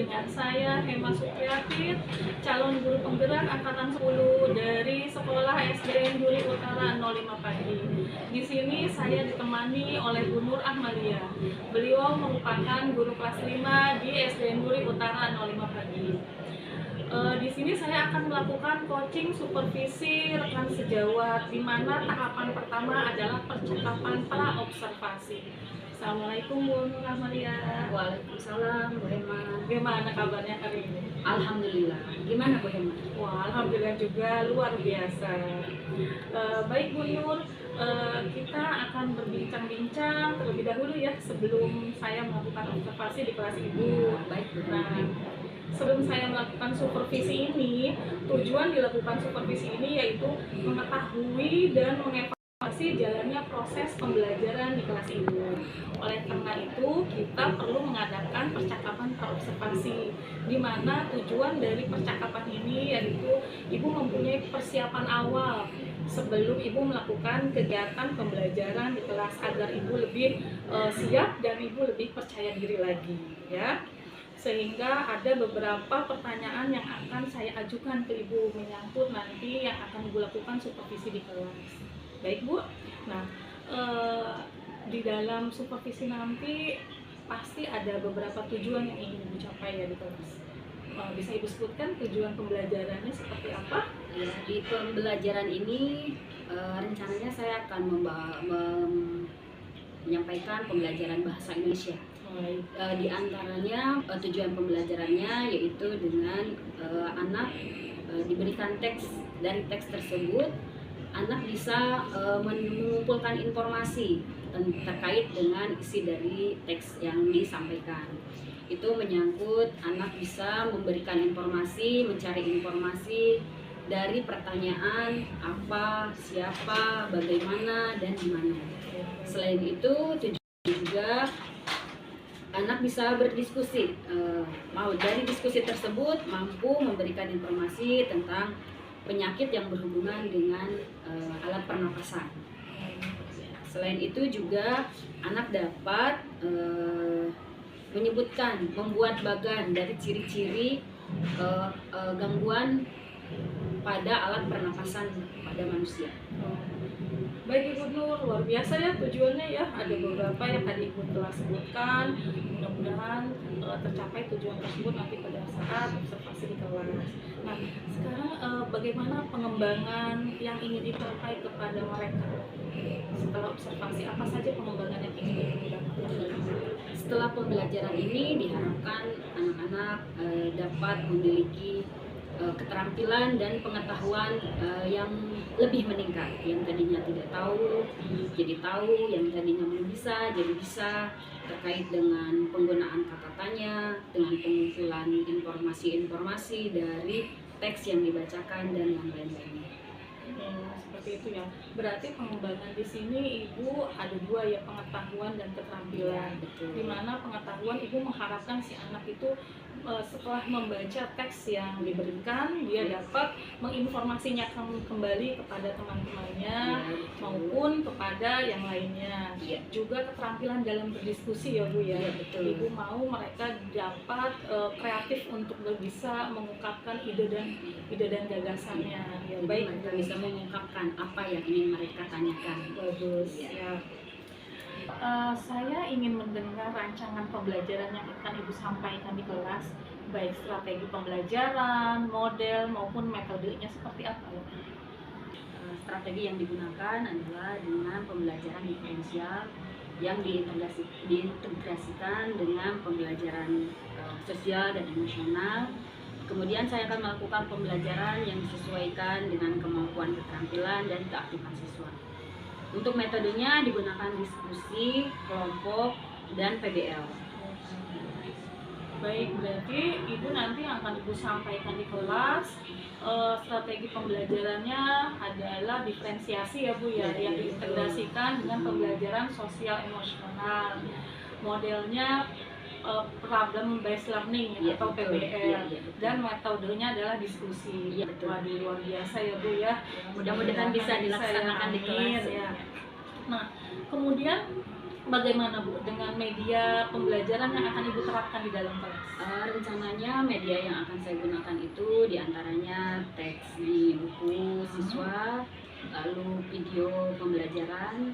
dengan saya Hema Supriyati, calon guru penggerak angkatan 10 dari Sekolah SDN Duri Utara 05 Pagi. Di sini saya ditemani oleh Bu Nur Ahmadiyah. Beliau merupakan guru kelas 5 di SDN Duri Utara 05 Pagi. Di sini saya akan melakukan coaching supervisi rekan sejawat, di mana tahapan pertama adalah percakapan pra-observasi. Assalamualaikum Bu Nur Ahmadiyah. Waalaikumsalam Bu Hema. Gimana kabarnya hari ini? Alhamdulillah. Gimana Bu Hema? Wah, alhamdulillah juga luar biasa. Baik Bu Nur, kita akan berbincang-bincang terlebih dahulu ya sebelum saya melakukan observasi di kelas Ibu. Baik Bu. Nah, sebelum saya melakukan supervisi ini, tujuan dilakukan supervisi ini yaitu mengetahui dan mengevaluasi jalannya proses pembelajaran di kelas Ibu. Oleh karena itu, kita perlu mengadakan percakapan praobservasi, di mana tujuan dari percakapan ini yaitu Ibu mempunyai persiapan awal sebelum Ibu melakukan kegiatan pembelajaran di kelas agar Ibu lebih siap dan Ibu lebih percaya diri lagi, ya. Sehingga ada beberapa pertanyaan yang akan saya ajukan ke Ibu menyangkut nanti yang akan Ibu lakukan supervisi di kelas. Baik Bu, nah di dalam supervisi nanti pasti ada beberapa tujuan yang ingin Ibu capai ya di kelas. Bisa Ibu sebutkan tujuan pembelajarannya seperti apa? Ya, di pembelajaran ini rencananya saya akan menyampaikan pembelajaran bahasa Indonesia. Di antaranya tujuan pembelajarannya yaitu dengan anak diberikan teks, dari teks tersebut anak bisa mengumpulkan informasi terkait dengan isi dari teks yang disampaikan. Itu menyangkut anak bisa memberikan informasi, mencari informasi dari pertanyaan apa, siapa, bagaimana, dan di mana. Selain itu, tujuan juga anak bisa berdiskusi, mau dari diskusi tersebut mampu memberikan informasi tentang penyakit yang berhubungan dengan alat pernapasan. Selain itu juga anak dapat menyebutkan, membuat bagan dari ciri-ciri gangguan pada alat pernapasan pada manusia. Baik Ibu Nur, luar biasa ya tujuannya ya. Ada beberapa yang tadi Ibu telah sebutkan. Mudah-mudahan tercapai tujuan tersebut nanti pada saat observasi di kelas. Nah, sekarang bagaimana pengembangan yang ingin dicapai kepada mereka setelah observasi? Apa saja pengembangan yang ingin didapatkan? Setelah pembelajaran ini diharapkan anak-anak dapat memiliki keterampilan dan pengetahuan yang lebih meningkat. Yang tadinya tidak tahu jadi tahu, yang tadinya belum bisa jadi bisa, terkait dengan penggunaan kata tanya, dengan pengumpulan informasi-informasi dari teks yang dibacakan dan yang lain-lainnya. Seperti itu ya. Berarti pengembangan di sini Ibu ada dua ya, pengetahuan dan keterampilan. Ya, betul. Di mana pengetahuan Ibu mengharapkan si anak itu setelah membaca teks yang diberikan, dia dapat menginformasinya kembali kepada teman-temannya maupun kepada yang lainnya. Ya. Juga keterampilan dalam berdiskusi ya Bu ya. Ya, betul. Ibu mau mereka dapat kreatif untuk bisa mengungkapkan ide dan gagasannya. Ya, baik, mereka bisa mengungkapkan apa yang ingin mereka tanyakan. Bagus ya. Saya ingin mendengar rancangan pembelajaran yang akan Ibu sampaikan di kelas, baik strategi pembelajaran, model maupun metodenya seperti apa ya? Strategi yang digunakan adalah dengan pembelajaran diferensial yang diintegrasikan dengan pembelajaran sosial dan emosional. Kemudian saya akan melakukan pembelajaran yang disesuaikan dengan kemampuan keterampilan dan keaktifan siswa. Untuk metodenya digunakan diskusi, kelompok, dan PBL. Baik, berarti Ibu nanti akan Ibu sampaikan di kelas. Strategi pembelajarannya adalah diferensiasi ya Bu ya, yang diintegrasikan dengan pembelajaran sosial emosional. Modelnya problem based learning ya, atau PBL, dan metodenya adalah diskusi. Waduh, luar biasa ya Bu ya. Mudah-mudahan bisa dilaksanakan di kelas ya. Nah, kemudian Bagaimana Bu dengan media pembelajaran yang akan Ibu terapkan di dalam kelas? Rencananya media yang akan saya gunakan itu diantaranya teks di buku siswa, lalu video pembelajaran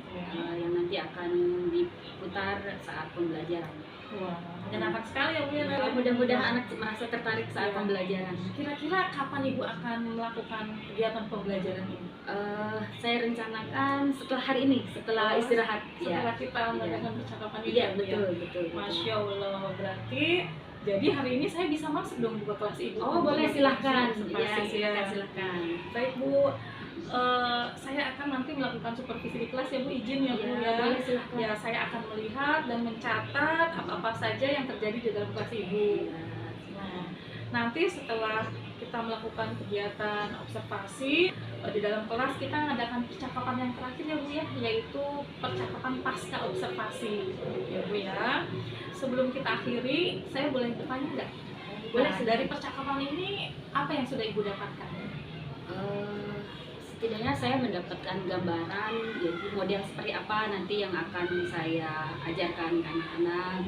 yang nanti akan diputar saat pembelajaran. Wah, menyenangkan sekali ya Bu ya. Mudah-mudahan anak merasa tertarik saat Iya. pembelajaran. Kira-kira kapan Ibu akan melakukan kegiatan pembelajaran ini? Saya rencanakan setelah hari ini, setelah istirahat. Setelah Ya. kita mengadakan percakapan ini Iya, ya, Bu, ya? betul. Masya Allah, berarti jadi hari ini saya bisa masuk dong ke kelas Ibu? Oh, boleh, silahkan. Observasi, Ya, silakan. Baik Bu, saya akan nanti melakukan supervisi di kelas ya Bu, izin ya Bu ya. Boleh, silahkan. Ya, saya akan melihat dan mencatat apa-apa saja yang terjadi di dalam kelas Ibu. Nah, nanti setelah kita melakukan kegiatan observasi di dalam kelas, kita mengadakan percakapan yang terakhir ya Bu ya, yaitu percakapan pasca observasi ya Bu ya. Sebelum kita akhiri, saya boleh bertanya nggak? Boleh. Dari percakapan ini apa yang sudah Ibu dapatkan? Setidaknya saya mendapatkan gambaran yaitu model seperti apa nanti yang akan saya ajarkan ke anak-anak,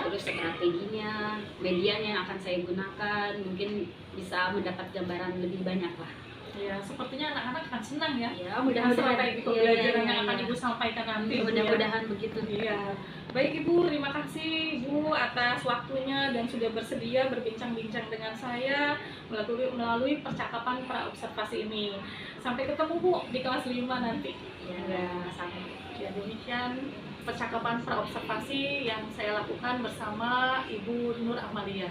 terus strateginya, media yang akan saya gunakan, mungkin bisa mendapat gambaran lebih banyak lah. Ya, sepertinya anak-anak akan senang ya. Ya, mudah-mudahan strategi pembelajaran yang akan Ibu sampaikan nanti. Mudah-mudahan begitu. Iya. Baik Ibu, terima kasih Ibu atas waktunya dan sudah bersedia berbincang-bincang dengan saya melalui percakapan pra-observasi ini. Sampai ketemu Bu di kelas 5 nanti. Ya, sampai. Ya, demikian percakapan pra-observasi yang saya lakukan bersama Ibu Nur Amalia.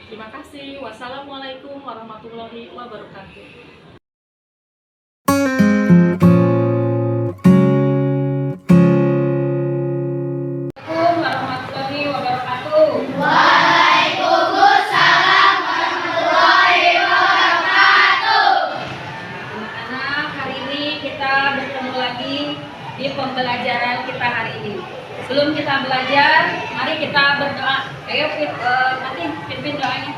Terima kasih. Wassalamualaikum warahmatullahi wabarakatuh. Warahmatullahi wabarakatuh. Waalaikumsalam warahmatullahi wabarakatuh. Anak-anak, hari ini kita bertemu lagi di pembelajaran kita hari ini. Sebelum kita belajar, mari kita berdoa. Ayo, nanti pimpin doanya.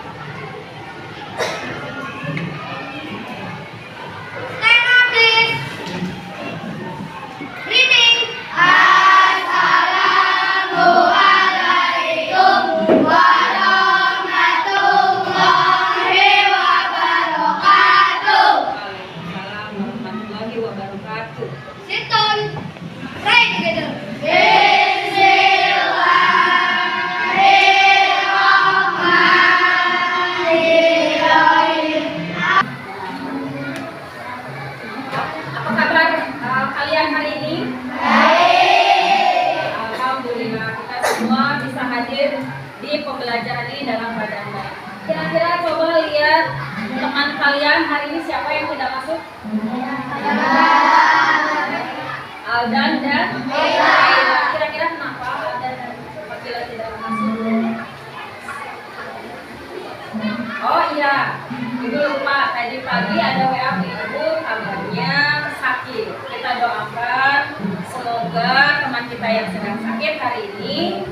Stand up, please. Reading. Assalamualaikum warahmatullahi wabarakatuh. Waalaikumsalam warahmatullahi wabarakatuh. Sit down. Pray together. Bismillahirrahmanirrahim. Apa kabar kalian hari ini? Baik. Alhamdulillah kita semua bisa hadir di pembelajaran ini dalam keadaan baik. Kira-kira coba lihat teman kalian hari ini siapa yang tidak masuk? Aldan dan Laila. Kira-kira kenapa Aldan dan Fakila tidak masuk? Oh iya, Ibu lupa tadi pagi ada WA Ibu kabarnya sakit. Kita doakan semoga teman kita yang sedang sakit hari ini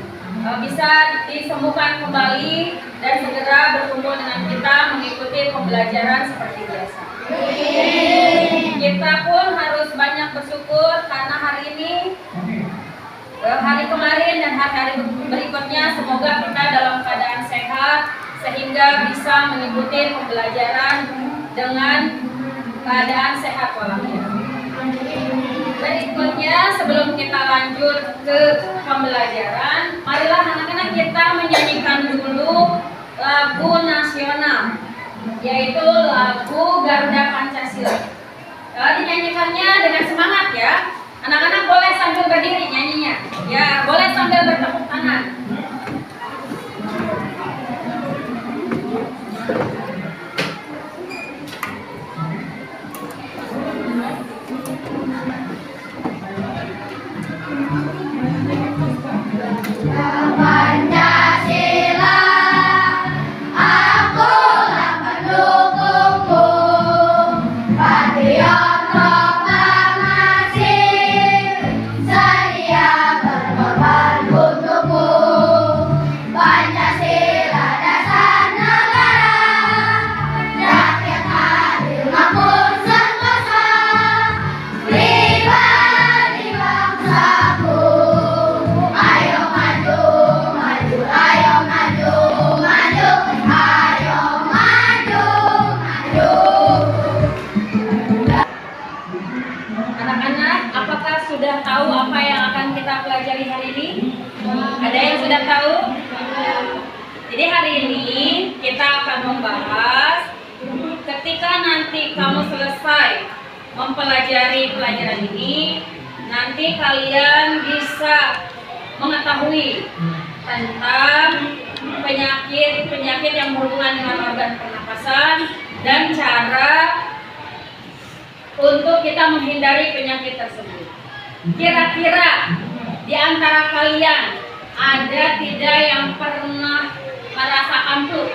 bisa disembuhkan kembali dan segera berkumpul dengan kita mengikuti pembelajaran seperti biasa. Kita pun harus banyak bersyukur karena hari ini, hari kemarin dan hari-hari berikutnya semoga kita dalam keadaan sehat sehingga bisa mengikuti pembelajaran dengan keadaan sehat walafiat. Berikutnya sebelum kita lanjut ke pembelajaran, marilah anak-anak kita menyanyikan dulu lagu nasional, yaitu lagu Garuda Pancasila. Dinyanyikannya dengan semangat ya. Anak-anak boleh sambil berdiri nyanyinya. Ya, boleh sambil bertepuk tangan. Pancasila, akulah pendukungmu, patriot proklamasi, sedia berkorban untukmu. Pancasila dasar negara, kali ini kita akan membahas ketika nanti kamu selesai mempelajari pelajaran ini, nanti kalian bisa mengetahui tentang penyakit yang berhubungan dengan organ pernapasan dan cara untuk kita menghindari penyakit tersebut. Kira-kira di antara kalian ada tidak yang pernah merasakan flu,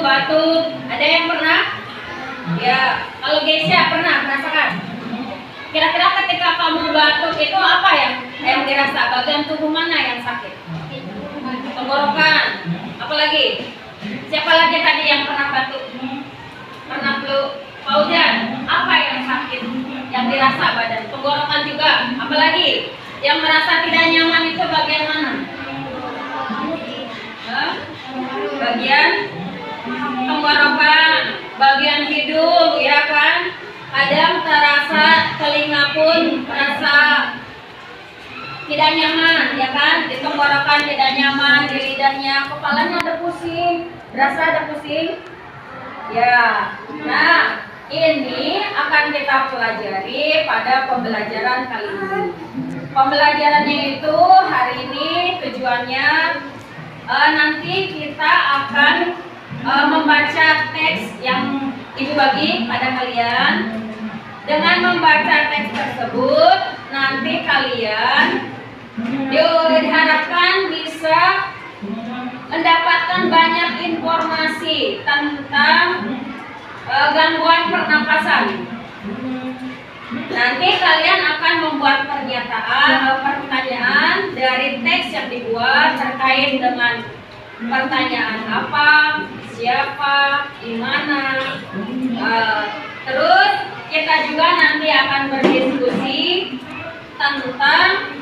batuk? Ada yang pernah? Ya, kalau Geisha pernah merasakan? Kira-kira ketika kamu batuk itu apa yang dirasa? Bagian tubuh mana yang sakit? Tenggorokan. Apalagi? Siapa lagi tadi yang pernah batuk? Pernah flu? Paujan, apa yang sakit? Yang dirasa badan? Tenggorokan juga. Apalagi? Yang merasa tidak nyaman itu bagian mana? Bagian tenggorokan, bagian hidung, ya kan? Kadang terasa telinga pun merasa tidak nyaman, ya kan? Di tenggorokan tidak nyaman, di lidahnya, kepalanya ada pusing, berasa ada pusing. Ya, nah ini akan kita pelajari pada pembelajaran kali ini. Pembelajarannya itu hari ini tujuannya nanti kita akan membaca teks yang Ibu bagi pada kalian. Dengan membaca teks tersebut, nanti kalian diharapkan bisa mendapatkan banyak informasi tentang gangguan pernapasan. Nanti kalian akan membuat pertanyaan dari teks yang dibuat terkait dengan pertanyaan apa, siapa, di mana. Terus kita juga nanti akan berdiskusi tentang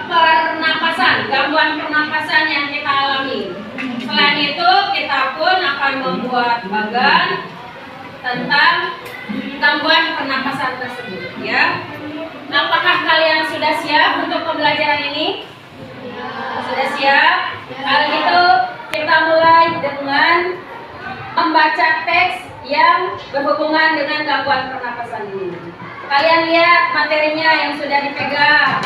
pernapasan, gangguan pernapasan yang kita alami. Selain itu, kita pun akan membuat bagan tentang gangguan pernapasan tersebut, ya. Apakah kalian sudah siap untuk pembelajaran ini? Sudah siap? Kalau gitu kita mulai dengan membaca teks yang berhubungan dengan gangguan pernapasan ini. Kalian lihat materinya yang sudah dipegang.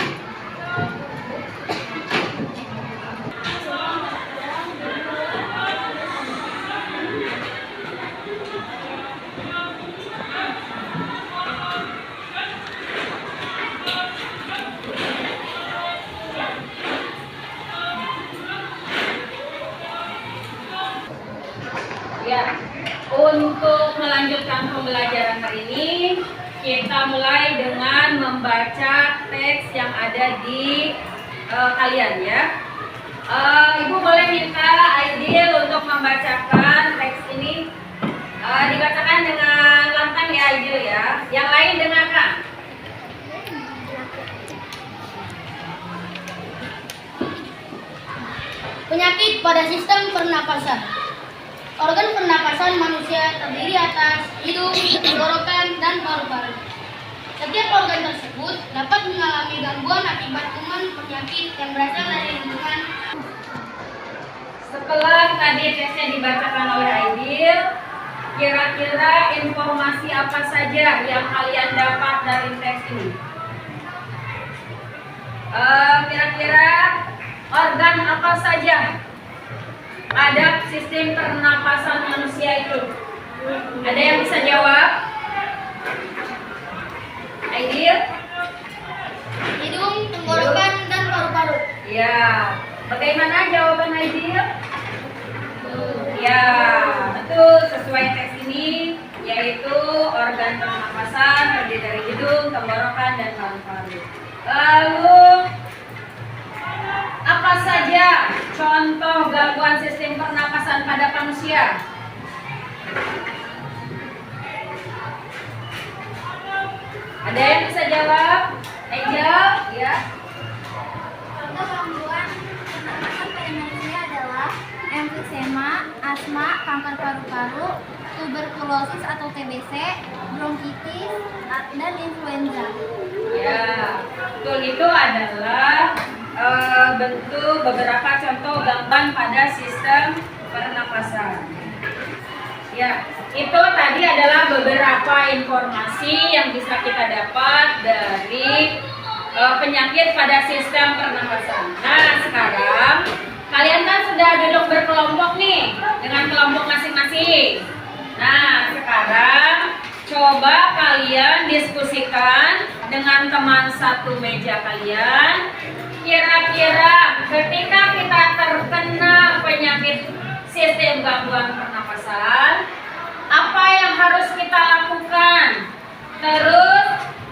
Ya, untuk melanjutkan pembelajaran hari ini, kita mulai dengan membaca teks yang ada di kalian, ya. Ibu boleh minta Aidil untuk membacakan teks ini. Dibacakan dengan lantang ya Aidil, ya. Yang lain dengarkan. Penyakit pada sistem pernapasan. Organ pernapasan manusia terdiri atas hidung, tenggorokan, dan paru-paru. Setiap organ tersebut dapat mengalami gangguan akibat kuman penyakit yang berasal dari lingkungan. Setelah tadi teksnya dibacakan oleh Aidil, kira-kira informasi apa saja yang kalian dapat dari teks ini? Kira-kira organ apa saja ada sistem pernapasan manusia itu? Ada yang bisa jawab? Aidil? Hidung, tenggorokan, dan paru-paru. Ya, bagaimana jawaban Aidil? Ya, betul, sesuai teks ini, yaitu organ pernapasan terdiri dari hidung, tenggorokan, dan paru-paru. Lalu apa saja contoh gangguan sistem pernapasan pada manusia? Ada yang bisa jawab? Angel, ya. Contoh gangguan pernapasan pada manusia adalah emfisema, asma, kanker paru-paru, tuberkulosis atau TBC, bronkitis, dan influenza. Ya, betul, itu adalah bentuk beberapa contoh gambaran pada sistem pernapasan. Ya, itu tadi adalah beberapa informasi yang bisa kita dapat dari penyakit pada sistem pernapasan. Nah, sekarang kalian kan sudah duduk berkelompok nih dengan kelompok masing-masing. Nah, sekarang coba kalian diskusikan dengan teman satu meja kalian. Kira-kira ketika kita terkena penyakit sistem gangguan pernapasan, apa yang harus kita lakukan? Terus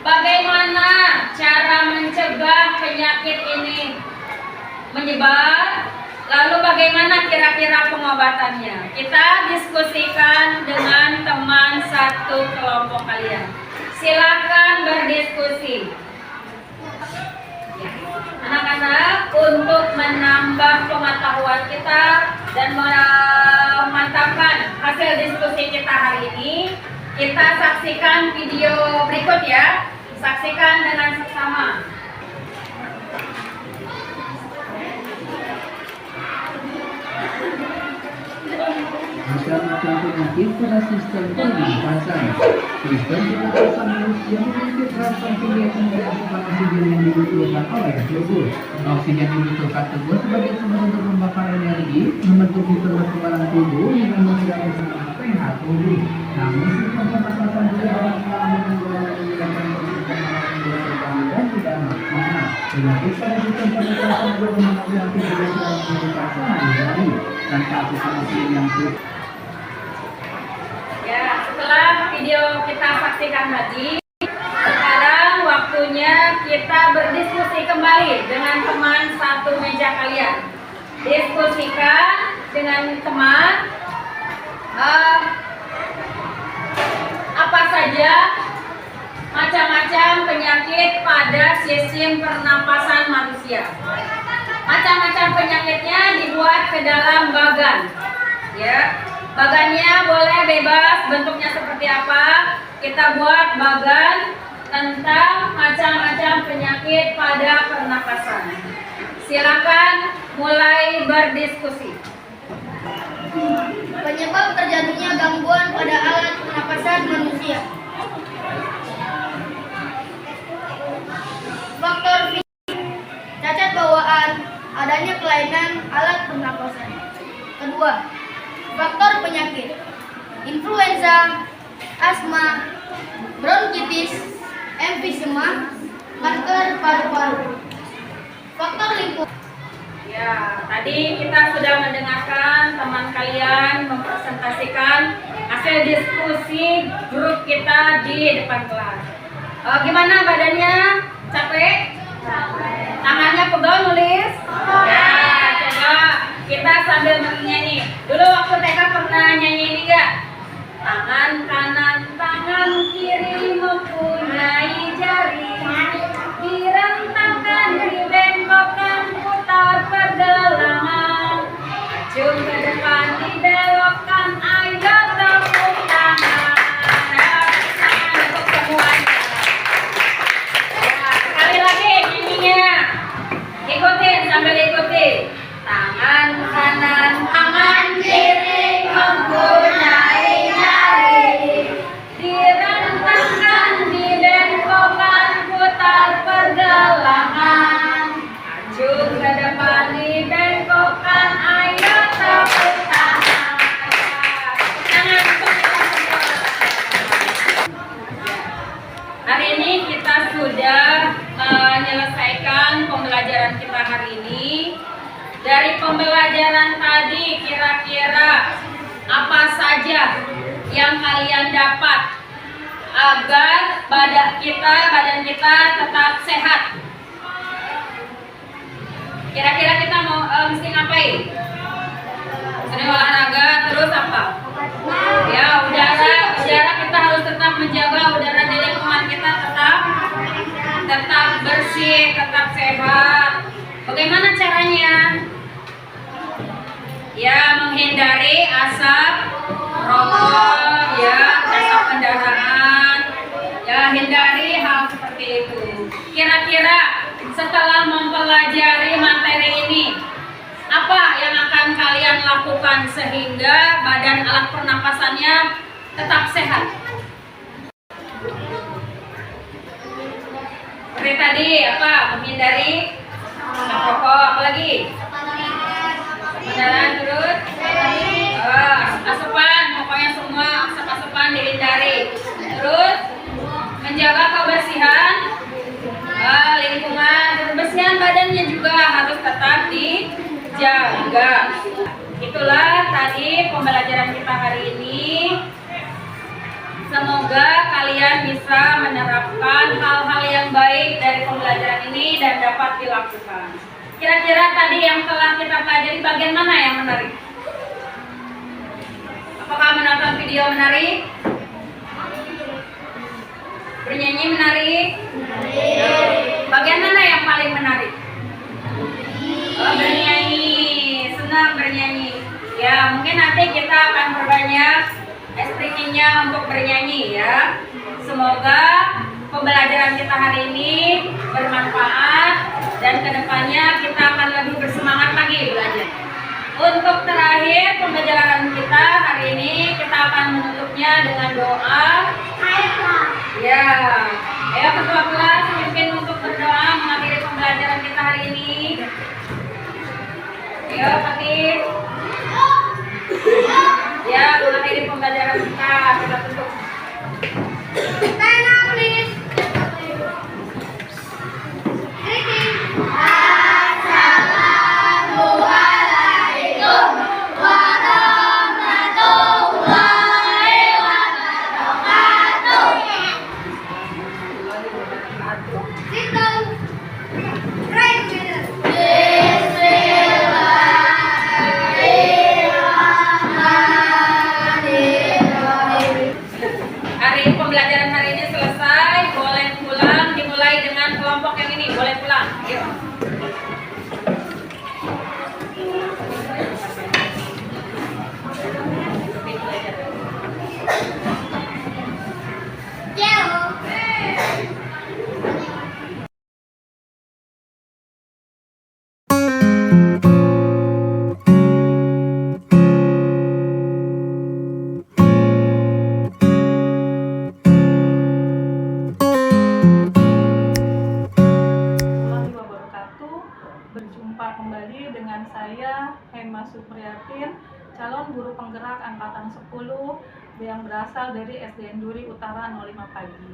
bagaimana cara mencegah penyakit ini menyebar? Lalu bagaimana kira-kira pengobatannya? Kita diskusikan dengan teman satu kelompok kalian. Silakan berdiskusi. Anak-anak, untuk menambah pengetahuan kita dan memantapkan hasil diskusi kita hari ini, kita saksikan video berikut ya. Saksikan dengan seksama. Macam-macam penyakit pada sistem pernapasan. Sistem pernapasan manusia memiliki serapan tinggi yang menghasilkan oksigen yang dibutuhkan oleh tubuh. Oksigen yang dibutuhkan tubuh sebagai sumber untuk membakar energi, membentuk sistem kekebalan tubuh yang menjaga keseimbangan pH tubuh. Namun sistem pernapasan juga dapat mengalami gangguan yang menyebabkan penyakit dan tidak maksimal. Penyakit pada sistem pernapasan juga mengalami kebiasaan kehidupan sehari-hari tanpa asupan yang cukup. Ya, setelah video kita saksikan tadi, sekarang waktunya kita berdiskusi kembali dengan teman satu meja kalian. Diskusikan dengan teman apa saja macam-macam penyakit pada sistem pernapasan manusia. Macam-macam penyakitnya dibuat ke dalam bagan. Ya, bagannya boleh bebas bentuknya seperti apa. Kita buat bagan tentang macam-macam penyakit pada pernapasan. Silakan mulai berdiskusi. Penyebab terjadinya gangguan pada alat pernapasan manusia. Faktor fisik, cacat bawaan, adanya kelainan alat pernapasan. Kedua, faktor penyakit, influenza, asma, bronkitis, emfisema, kanker paru-paru. Faktor lingkungan. Ya, tadi kita sudah mendengarkan teman kalian mempresentasikan hasil diskusi grup kita di depan kelas. Gimana badannya? Capek? Tangannya pegel nulis? Ya, coba kita sambil menyanyi. Dulu waktu TK pernah nyanyi ini enggak? Tangan kanan, tangan kiri mempunyai jari, direntangkan, dibengkokkan, putar pergelangan, maju ke depan, dibelokkan, ayo tepuk tangan. Tangan untuk semuanya. Ya, sekali lagi nyanyinya. Ikutin sambil ikutin. Tangan kanan, tangan kiri mempunyai jari, direntangkan, dibengkokkan, putar pergelangan, maju ke depan, dibengkokkan, ayo tepuk tangan. Tangan untuk kita semua. Hari ini kita sudah menyelesaikan pembelajaran kita hari ini. Dari pembelajaran tadi kira-kira apa saja yang kalian dapat agar badan kita tetap sehat? Kira-kira kita mau mesti ngapain? Sering olahraga, terus apa? Ya, udara kita harus tetap menjaga udara di lingkungan kita tetap bersih, tetap sehat. Bagaimana caranya? Ya, menghindari asap rokok, ya, asap kendaraan. Ya, hindari hal seperti itu. Kira-kira setelah mempelajari materi ini, apa yang akan kalian lakukan sehingga badan alat pernapasannya tetap sehat? Seperti tadi apa? Menghindari merokok, apa lagi? Kendaraan terus? Asupan, pokoknya semua asap-asapan dihindari. Terus menjaga kebersihan lingkungan, kebersihan badannya juga harus tetap dijaga. Itulah tadi pembelajaran kita hari ini. Semoga kalian bisa menerapkan hal-hal yang baik dari pembelajaran ini dan dapat dilakukan. Kira-kira tadi yang telah kita pelajari bagian mana yang menarik? Apakah menonton video menarik? Bernyanyi menarik? Bagian mana yang paling menarik? Oh, bernyanyi. Senang bernyanyi. Ya, mungkin nanti kita akan berbanyak SPK-nya untuk bernyanyi ya. Semoga pembelajaran kita hari ini bermanfaat dan kedepannya kita akan lebih bersemangat lagi belajar. Untuk terakhir pembelajaran kita hari ini kita akan menutupnya dengan doa. Ya, ayo ketua kelas mungkin untuk berdoa mengakhiri pembelajaran kita hari ini. Ayo Fatih. Ya, mengakhiri pembelajaran kita tutup. Stand up, please. Assalamualaikum warahmatullahi wabarakatuh. Sit down. Right, minute. Hari pembelajaran hari ini selesai, boleh pulang. Dimulai dengan kelompok yang ini, boleh pulang. Yuk. Warahmatullahi wabarakatuh. Berjumpa kembali dengan saya Hema Supriyatin, calon guru penggerak angkatan 10 yang berasal dari SDN Duri Utara 05 Pagi.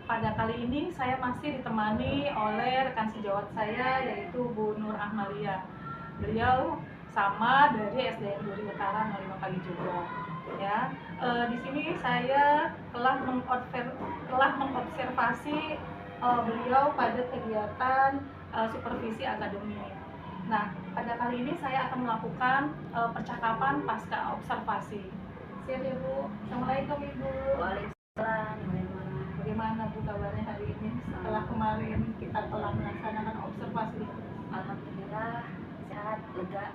Pada kali ini saya masih ditemani oleh rekan sejawat saya yaitu Bu Nur Ahmalia. Beliau sama dari SDN Duri Utara 05 Pagi juga. Ya, di sini saya telah mengobservasi beliau pada kegiatan supervisi akademik. Nah, pada kali ini saya akan melakukan percakapan pasca observasi. Siap ya Bu? Assalamualaikum Ibu. Waalaikumsalam. Bagaimana Bu kabarnya hari ini setelah kemarin kita telah melaksanakan observasi? Alhamdulillah sehat, lega.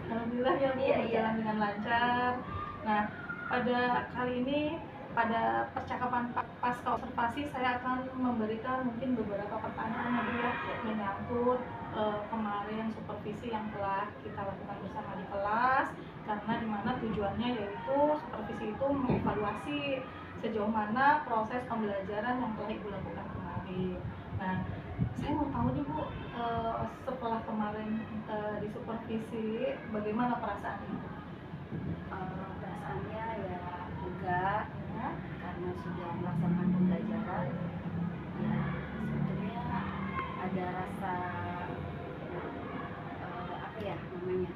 Alhamdulillah ya Bu, Iya, berjalan dengan lancar. Nah, pada kali ini pada percakapan pasca observasi saya akan memberikan mungkin beberapa pertanyaan ya menyangkut kemarin supervisi yang telah kita lakukan bersama di kelas, karena dimana tujuannya yaitu supervisi itu mengevaluasi sejauh mana proses pembelajaran yang telah Ibu lakukan kemarin. Nah, saya mau tahu nih Bu, setelah kemarin di supervisi bagaimana perasaan Ibu? Perasaannya ya lega karena sudah melaksanakan pembelajaran. Ya sebetulnya ada rasa apa ya namanya,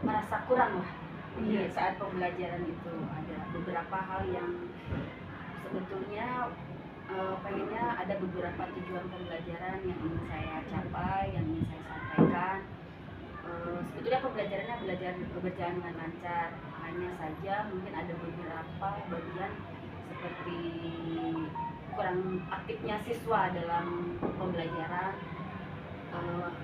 merasa kurang lah di saat pembelajaran itu. Ada beberapa hal yang sebetulnya pengennya ada beberapa tujuan pembelajaran yang ingin saya capai, yang ingin saya sampaikan. Sebetulnya pembelajarannya berjalan dengan lancar, hanya saja mungkin ada beberapa bagian seperti kurang aktifnya siswa dalam pembelajaran.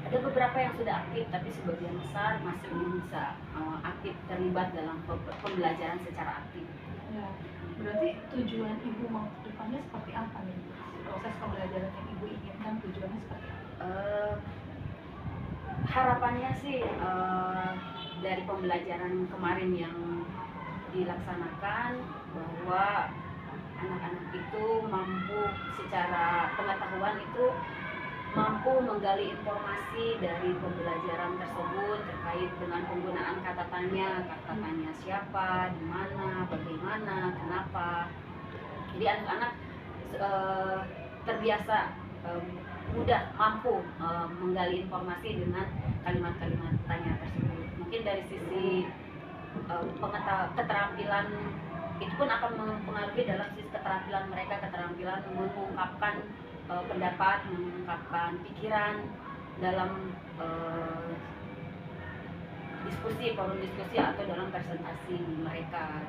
Ada beberapa yang sudah aktif, tapi sebagian besar masih belum bisa aktif terlibat dalam pembelajaran secara aktif. Ya, berarti tujuan Ibu mau ke depannya seperti apa nih? proses pembelajaran yang Ibu inginkan tujuannya seperti apa? Harapannya sih dari pembelajaran kemarin yang dilaksanakan bahwa anak-anak itu mampu secara pengetahuan itu mampu menggali informasi dari pembelajaran tersebut terkait dengan penggunaan kata tanya siapa, di mana, bagaimana, kenapa. Jadi anak-anak terbiasa mudah mampu menggali informasi dengan kalimat-kalimat tanya tersebut. Mungkin dari sisi keterampilan itu pun akan mempengaruhi dalam sisi keterampilan mereka, keterampilan mengungkapkan pendapat, mengungkapkan pikiran dalam forum diskusi atau dalam presentasi mereka,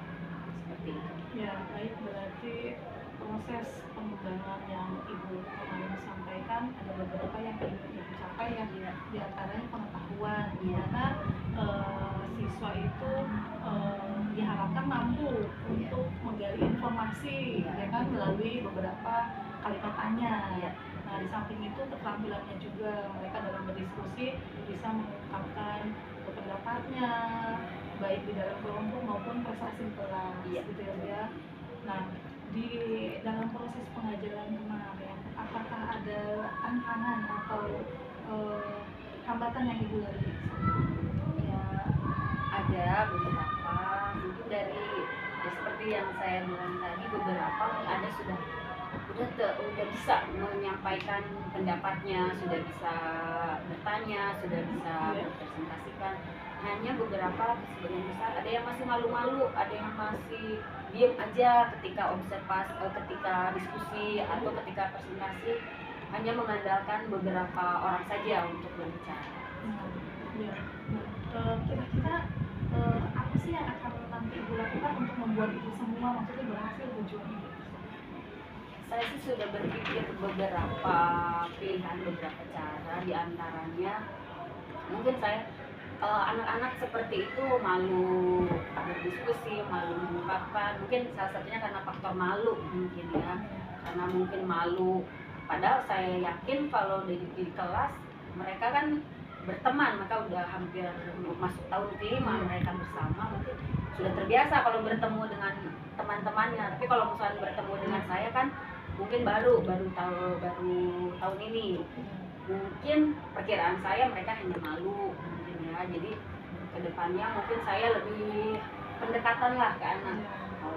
seperti itu. Ya, baik, berarti proses pengembangan yang Ibu kemarin sampaikan ada beberapa yang ingin Ibu capai ya, di antaranya pengetahuan, di mana siswa itu diharapkan mampu untuk menggali informasi ya kan melalui beberapa kalimat tanya. Nah, di samping itu keterampilannya juga mereka dalam berdiskusi bisa mengungkapkan pendapatnya baik di dalam kelompok maupun prestasi kelas gitu ya Bu ya. Nah, di dalam proses pengajaran kemarin apakah ada tantangan atau hambatan yang Ibu lalui? Ya, ada beberapa, mungkin dari seperti yang saya bilang tadi, beberapa ada sudah bisa menyampaikan pendapatnya, sudah bisa bertanya, sudah bisa berpresentasikan. Hanya beberapa sebagian besar ada yang masih malu-malu, ada yang masih diam aja ketika ketika diskusi atau ketika presentasi, hanya mengandalkan beberapa orang saja untuk berbicara. Ya. Nah, kira-kira apa sih yang akan nanti Ibu lakukan untuk membuat itu semua maksudnya berhasil tujuannya? Saya sih sudah berpikir beberapa pilihan, beberapa cara, diantaranya mungkin saya anak-anak seperti itu malu berdiskusi, malu mengungkapkan, mungkin salah satunya karena faktor malu mungkin ya, karena mungkin malu. Padahal saya yakin kalau di kelas mereka kan berteman, maka udah hampir masuk tahun kelima mereka bersama, mungkin sudah terbiasa kalau bertemu dengan teman-temannya. Tapi kalau misalnya bertemu dengan saya kan mungkin baru tahun ini, mungkin perkiraan saya mereka hanya malu mungkin ya. Jadi kedepannya mungkin saya lebih pendekatan lah ke anak.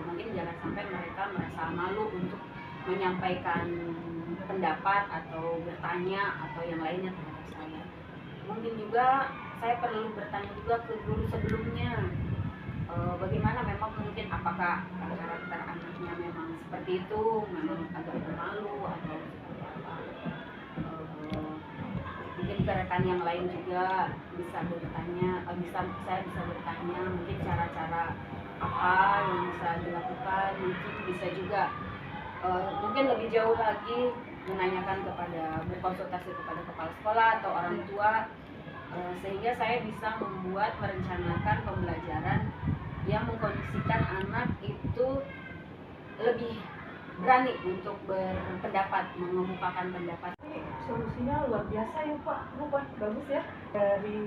Mungkin jangan sampai mereka merasa malu untuk menyampaikan pendapat atau bertanya atau yang lainnya terhadap saya. Mungkin juga saya perlu bertanya juga ke guru sebelumnya, bagaimana memang mungkin apakah karakter anaknya memang seperti itu, memang agak pemalu atau seperti apa. Mungkin ke rekan yang lain juga bisa bertanya, saya bisa bertanya mungkin cara-cara apa yang bisa dilakukan, mungkin bisa juga mungkin lebih jauh lagi menanyakan berkonsultasi kepada kepala sekolah atau orang tua, sehingga saya bisa merencanakan pembelajaran yang mengkondisikan anak itu lebih berani untuk berpendapat, mengemukakan pendapat. Solusinya luar biasa ya Pak, bagus ya. Dari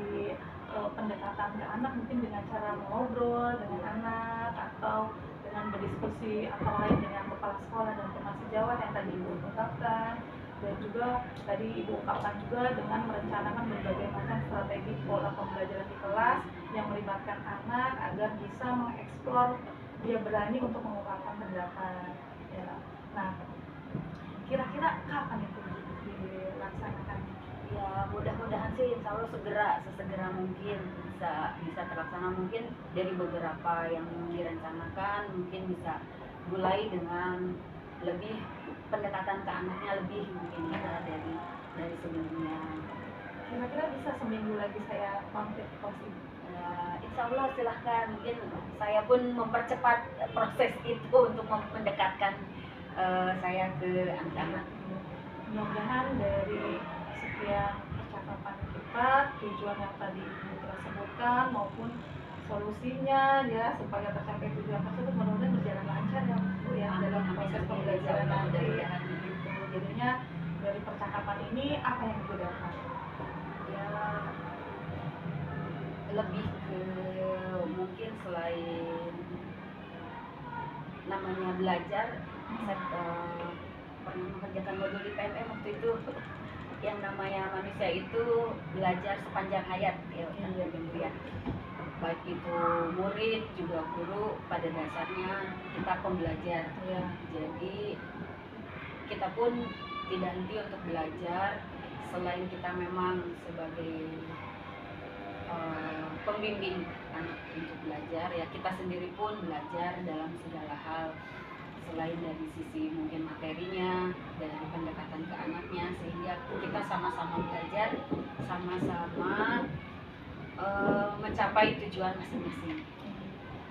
pendekatan ke anak mungkin dengan cara mengobrol dengan anak atau dengan berdiskusi antara lain dengan kepala sekolah dan teman sejawat yang tadi Ibu ungkapkan, dan juga tadi Ibu ungkapkan juga dengan merencanakan berbagai macam strategi pola pembelajaran di kelas yang melibatkan anak agar bisa mengeksplor, dia berani untuk mengungkapkan pendapat ya. Nah, kira-kira kapan itu dilaksanakan? Ya mudah-mudahan sih insya Allah sesegera mungkin bisa terlaksana. Mungkin dari beberapa yang direncanakan mungkin bisa mulai dengan lebih pendekatan ke anaknya lebih mungkin ya dari sebelumnya. Kira-kira bisa seminggu lagi saya mampir posting? Insya Allah silahkan, mungkin saya pun mempercepat proses itu untuk mendekatkan saya ke anak-anak. Mudah-mudahan dari sekian percakapan kita, tujuan yang tadi Ibu telah sebutkan maupun solusinya ya supaya tercapai tujuan tersebut mudah-mudahan berjalan lancar ya Bu ya dalam proses pembelajaran nanti. jadinya dari percakapan ini apa yang Ibu dapat? Ya lebih ke mungkin selain namanya belajar, saya pernah mengerjakan modul di PMM waktu itu yang namanya manusia itu belajar sepanjang hayat ya, gitu ya. Baik itu murid juga guru, pada dasarnya kita pembelajar ya. Jadi kita pun tidak henti untuk belajar. Selain kita memang sebagai pembimbing anak untuk belajar ya, kita sendiri pun belajar dalam segala hal, selain dari sisi mungkin materinya, dari pendekatan ke anaknya, sehingga kita sama-sama belajar, sama-sama mencapai tujuan masing-masing.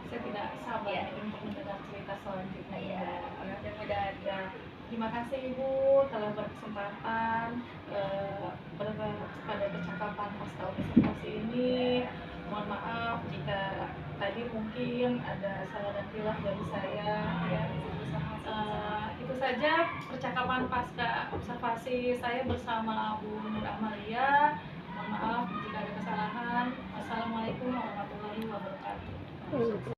Saya tidak sabar Ya. untuk mendengar cerita selanjutnya. Ya, Mudah-mudahan ya. Terima kasih Ibu telah berkesempatan pada percakapan pasca observasi ini. Mohon maaf jika tadi mungkin ada salah dan khilaf dari saya ya. Itu saja percakapan pasca observasi saya bersama Bu Nur Amalia. Mohon maaf jika ada kesalahan. Wassalamualaikum warahmatullahi wabarakatuh.